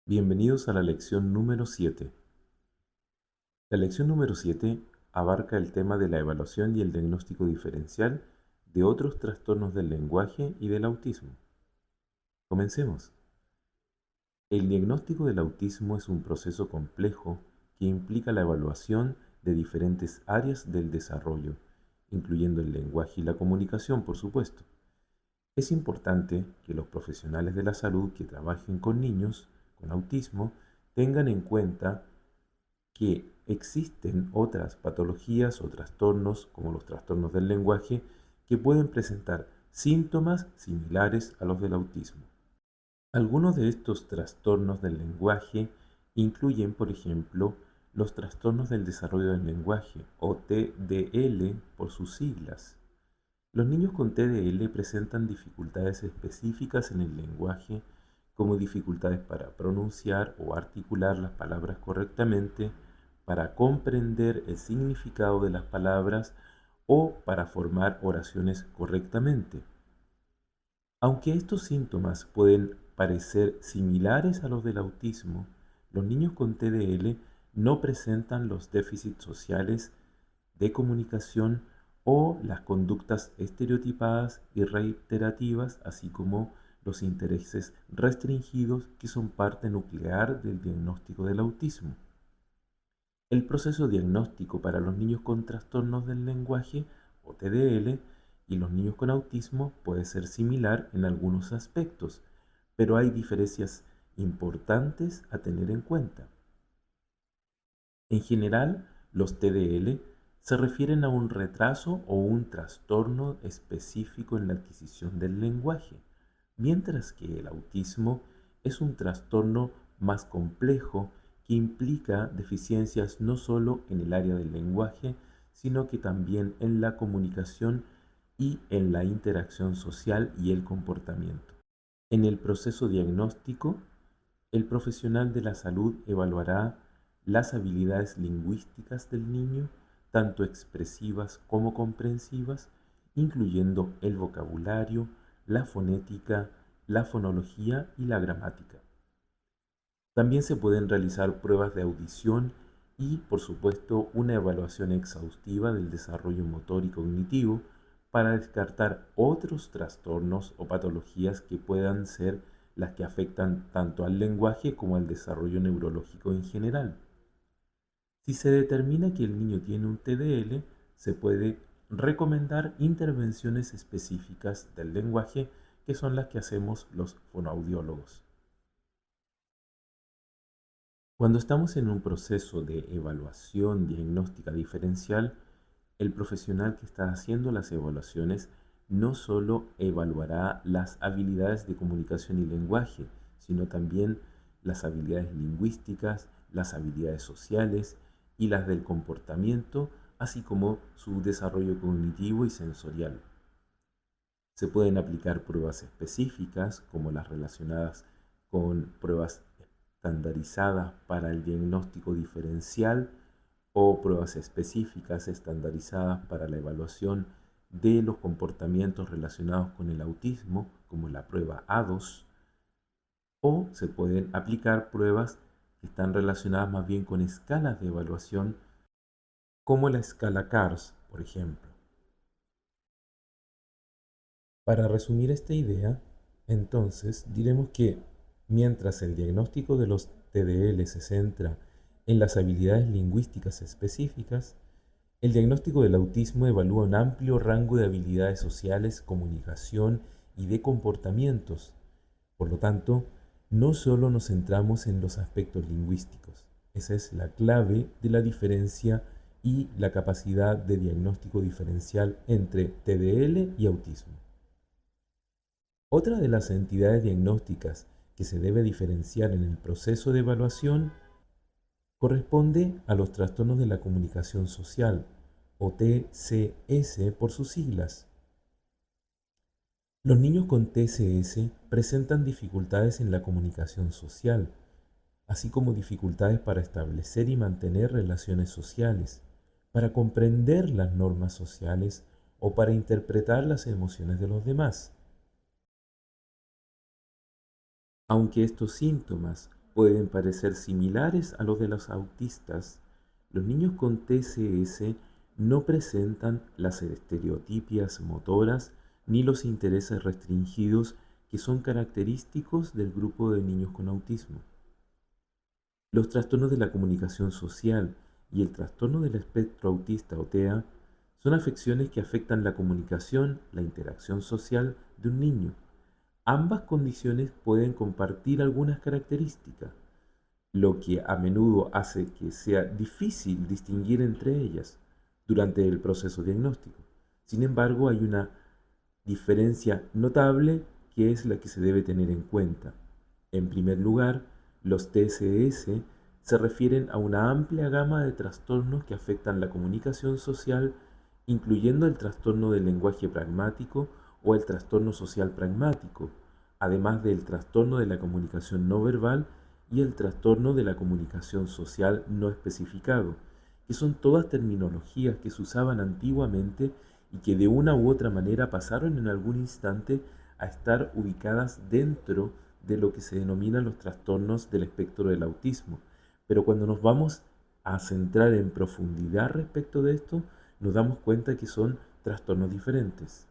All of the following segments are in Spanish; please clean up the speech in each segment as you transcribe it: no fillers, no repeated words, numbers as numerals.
Bienvenidos a la lección número 7. La lección número 7 abarca el tema de la evaluación y el diagnóstico diferencial de otros trastornos del lenguaje y del autismo. Comencemos. El diagnóstico del autismo es un proceso complejo que implica la evaluación de diferentes áreas del desarrollo, incluyendo el lenguaje y la comunicación, por supuesto. Es importante que los profesionales de la salud que trabajen con niños con autismo tengan en cuenta que existen otras patologías o trastornos, como los trastornos del lenguaje, que pueden presentar síntomas similares a los del autismo. Algunos de estos trastornos del lenguaje incluyen, por ejemplo, los trastornos del desarrollo del lenguaje, o TDL por sus siglas. Los niños con TDL presentan dificultades específicas en el lenguaje, como dificultades para pronunciar o articular las palabras correctamente, para comprender el significado de las palabras o para formar oraciones correctamente. Aunque estos síntomas pueden parecer similares a los del autismo, los niños con TDL no presentan los déficits sociales de comunicación o las conductas estereotipadas y reiterativas, así como los intereses restringidos que son parte nuclear del diagnóstico del autismo. El proceso diagnóstico para los niños con trastornos del lenguaje o TDL y los niños con autismo puede ser similar en algunos aspectos, pero hay diferencias importantes a tener en cuenta. En general, los TDL se refieren a un retraso o un trastorno específico en la adquisición del lenguaje, mientras que el autismo es un trastorno más complejo que implica deficiencias no solo en el área del lenguaje, sino que también en la comunicación y en la interacción social y el comportamiento. En el proceso diagnóstico, el profesional de la salud evaluará las habilidades lingüísticas del niño, tanto expresivas como comprensivas, incluyendo el vocabulario, la fonética, la fonología y la gramática. También se pueden realizar pruebas de audición y, por supuesto, una evaluación exhaustiva del desarrollo motor y cognitivo para descartar otros trastornos o patologías que puedan ser las que afectan tanto al lenguaje como al desarrollo neurológico en general. Si se determina que el niño tiene un TDL, se puede recomendar intervenciones específicas del lenguaje, que son las que hacemos los fonoaudiólogos. Cuando estamos en un proceso de evaluación diagnóstica diferencial, el profesional que está haciendo las evaluaciones no solo evaluará las habilidades de comunicación y lenguaje, sino también las habilidades lingüísticas, las habilidades sociales y las del comportamiento, así como su desarrollo cognitivo y sensorial. Se pueden aplicar pruebas específicas, como las relacionadas con pruebas estandarizadas para el diagnóstico diferencial o pruebas específicas estandarizadas para la evaluación de los comportamientos relacionados con el autismo, como la prueba A2, o se pueden aplicar pruebas que están relacionadas más bien con escalas de evaluación, como la escala CARS, por ejemplo. Para resumir esta idea, entonces diremos que mientras el diagnóstico de los TDL se centra en las habilidades lingüísticas específicas, el diagnóstico del autismo evalúa un amplio rango de habilidades sociales, comunicación y de comportamientos. Por lo tanto, no solo nos centramos en los aspectos lingüísticos. Esa es la clave de la diferencia y la capacidad de diagnóstico diferencial entre TDL y autismo. Otra de las entidades diagnósticas que se debe diferenciar en el proceso de evaluación corresponde a los trastornos de la comunicación social, o TCS por sus siglas. Los niños con TCS presentan dificultades en la comunicación social, así como dificultades para establecer y mantener relaciones sociales, para comprender las normas sociales o para interpretar las emociones de los demás. Aunque estos síntomas pueden parecer similares a los de los autistas, los niños con TCS no presentan las estereotipias motoras ni los intereses restringidos que son característicos del grupo de niños con autismo. Los trastornos de la comunicación social y el trastorno del espectro autista o TEA son afecciones que afectan la comunicación, la interacción social de un niño. Ambas condiciones pueden compartir algunas características, lo que a menudo hace que sea difícil distinguir entre ellas durante el proceso diagnóstico. Sin embargo, hay una diferencia notable que es la que se debe tener en cuenta. En primer lugar, los TCS se refieren a una amplia gama de trastornos que afectan la comunicación social, incluyendo el trastorno del lenguaje pragmático o el trastorno social pragmático, además del trastorno de la comunicación no verbal y el trastorno de la comunicación social no especificado, que son todas terminologías que se usaban antiguamente y que de una u otra manera pasaron en algún instante a estar ubicadas dentro de lo que se denominan los trastornos del espectro del autismo. Pero cuando nos vamos a centrar en profundidad respecto de esto, nos damos cuenta que son trastornos diferentes.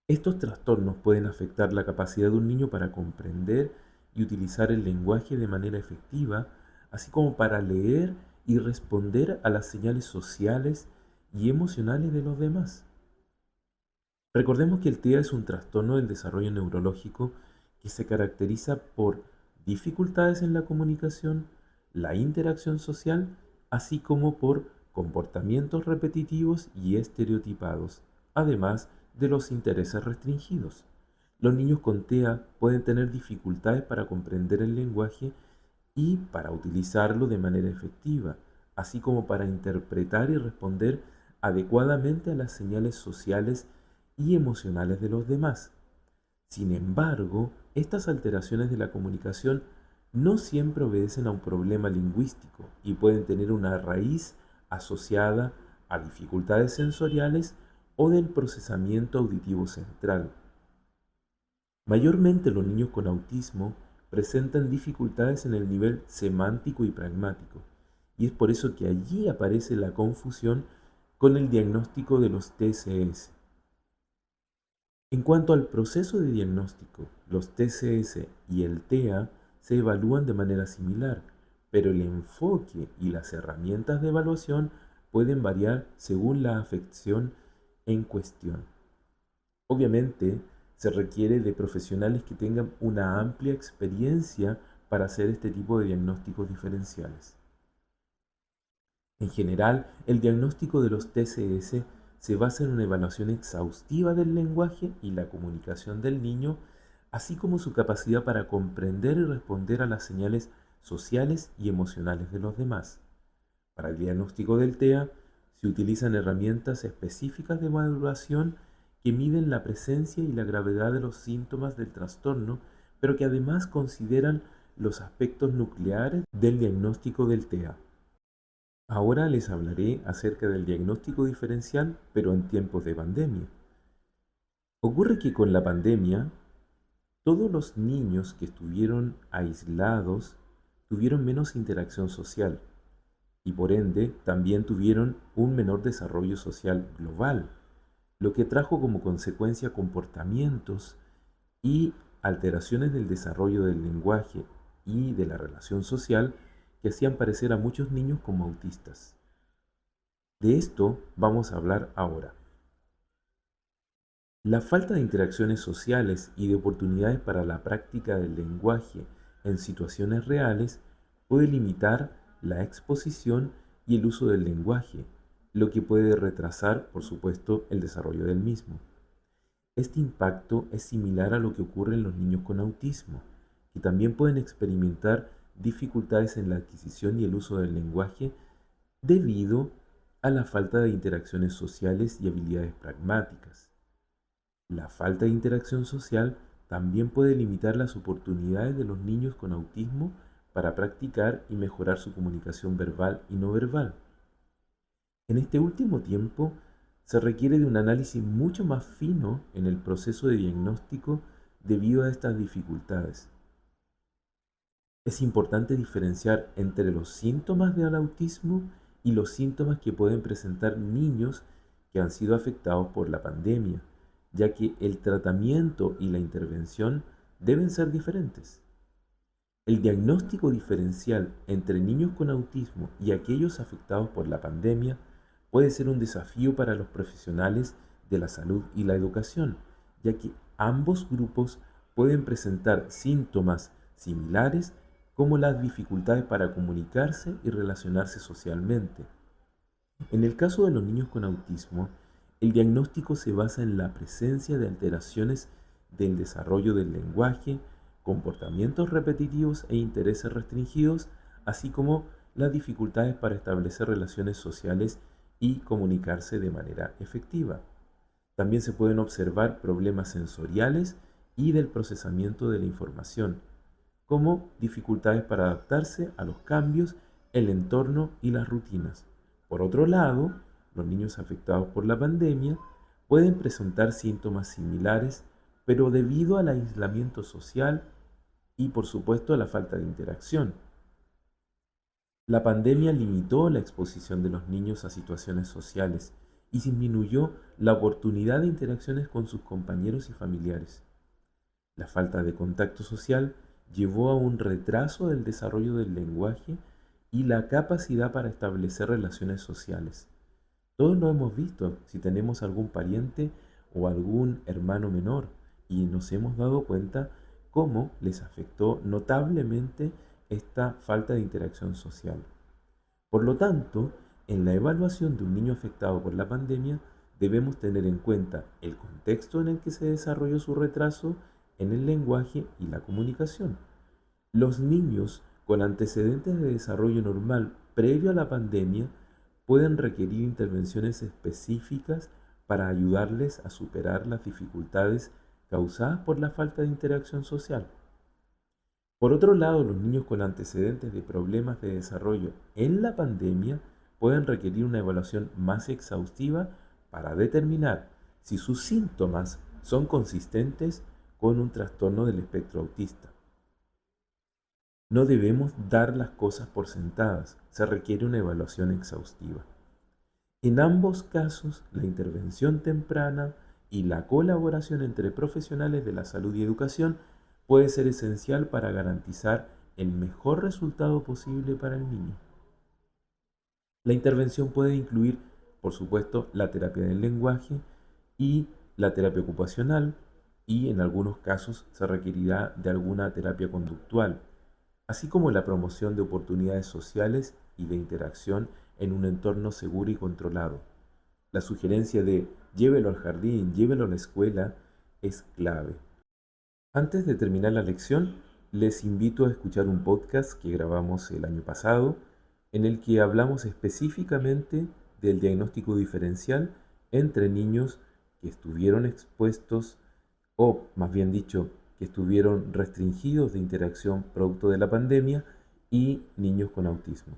Estos trastornos pueden afectar la capacidad de un niño para comprender y utilizar el lenguaje de manera efectiva, así como para leer y responder a las señales sociales y emocionales de los demás. Recordemos que el TEA es un trastorno del desarrollo neurológico que se caracteriza por dificultades en la comunicación, la interacción social, así como por comportamientos repetitivos y estereotipados, además de los intereses restringidos. Los niños con TEA pueden tener dificultades para comprender el lenguaje y para utilizarlo de manera efectiva, así como para interpretar y responder adecuadamente a las señales sociales y emocionales de los demás. Sin embargo, estas alteraciones de la comunicación no siempre obedecen a un problema lingüístico y pueden tener una raíz asociada a dificultades sensoriales o del procesamiento auditivo central. Mayormente los niños con autismo presentan dificultades en el nivel semántico y pragmático, y es por eso que allí aparece la confusión con el diagnóstico de los TCS. En cuanto al proceso de diagnóstico, los TCS y el TEA se evalúan de manera similar, pero el enfoque y las herramientas de evaluación pueden variar según la afección en cuestión. Obviamente, se requiere de profesionales que tengan una amplia experiencia para hacer este tipo de diagnósticos diferenciales. En general, el diagnóstico de los TCS se basa en una evaluación exhaustiva del lenguaje y la comunicación del niño, así como su capacidad para comprender y responder a las señales sociales y emocionales de los demás. Para el diagnóstico del TEA se utilizan herramientas específicas de evaluación que miden la presencia y la gravedad de los síntomas del trastorno, pero que además consideran los aspectos nucleares del diagnóstico del TEA. Ahora les hablaré acerca del diagnóstico diferencial, pero en tiempos de pandemia. Ocurre que con la pandemia, todos los niños que estuvieron aislados tuvieron menos interacción social y por ende también tuvieron un menor desarrollo social global, lo que trajo como consecuencia comportamientos y alteraciones del desarrollo del lenguaje y de la relación social que hacían parecer a muchos niños como autistas. De esto vamos a hablar ahora. La falta de interacciones sociales y de oportunidades para la práctica del lenguaje en situaciones reales puede limitar la exposición y el uso del lenguaje, lo que puede retrasar, por supuesto, el desarrollo del mismo. Este impacto es similar a lo que ocurre en los niños con autismo, que también pueden experimentar dificultades en la adquisición y el uso del lenguaje debido a la falta de interacciones sociales y habilidades pragmáticas. La falta de interacción social también puede limitar las oportunidades de los niños con autismo para practicar y mejorar su comunicación verbal y no verbal. En este último tiempo, se requiere de un análisis mucho más fino en el proceso de diagnóstico debido a estas dificultades. Es importante diferenciar entre los síntomas del autismo y los síntomas que pueden presentar niños que han sido afectados por la pandemia, ya que el tratamiento y la intervención deben ser diferentes. El diagnóstico diferencial entre niños con autismo y aquellos afectados por la pandemia puede ser un desafío para los profesionales de la salud y la educación, ya que ambos grupos pueden presentar síntomas similares como las dificultades para comunicarse y relacionarse socialmente. En el caso de los niños con autismo, el diagnóstico se basa en la presencia de alteraciones del desarrollo del lenguaje, comportamientos repetitivos e intereses restringidos, así como las dificultades para establecer relaciones sociales y comunicarse de manera efectiva. También se pueden observar problemas sensoriales y del procesamiento de la información, como dificultades para adaptarse a los cambios, el entorno y las rutinas. Por otro lado, los niños afectados por la pandemia pueden presentar síntomas similares, pero debido al aislamiento social y por supuesto a la falta de interacción. La pandemia limitó la exposición de los niños a situaciones sociales y disminuyó la oportunidad de interacciones con sus compañeros y familiares. La falta de contacto social llevó a un retraso del desarrollo del lenguaje y la capacidad para establecer relaciones sociales. Todos lo hemos visto si tenemos algún pariente o algún hermano menor y nos hemos dado cuenta cómo les afectó notablemente esta falta de interacción social. Por lo tanto, en la evaluación de un niño afectado por la pandemia, debemos tener en cuenta el contexto en el que se desarrolló su retraso en el lenguaje y la comunicación. Los niños con antecedentes de desarrollo normal previo a la pandemia pueden requerir intervenciones específicas para ayudarles a superar las dificultades causadas por la falta de interacción social. Por otro lado, los niños con antecedentes de problemas de desarrollo en la pandemia pueden requerir una evaluación más exhaustiva para determinar si sus síntomas son consistentes con un trastorno del espectro autista. No debemos dar las cosas por sentadas, se requiere una evaluación exhaustiva. En ambos casos, la intervención temprana y la colaboración entre profesionales de la salud y educación puede ser esencial para garantizar el mejor resultado posible para el niño. La intervención puede incluir, por supuesto, la terapia del lenguaje y la terapia ocupacional, y en algunos casos se requerirá de alguna terapia conductual, así como la promoción de oportunidades sociales y de interacción en un entorno seguro y controlado. La sugerencia de llévelo al jardín, llévelo a la escuela es clave. Antes de terminar la lección, les invito a escuchar un podcast que grabamos el año pasado, en el que hablamos específicamente del diagnóstico diferencial entre niños que estuvieron expuestos, o más bien dicho, que estuvieron restringidos de interacción producto de la pandemia, y niños con autismo.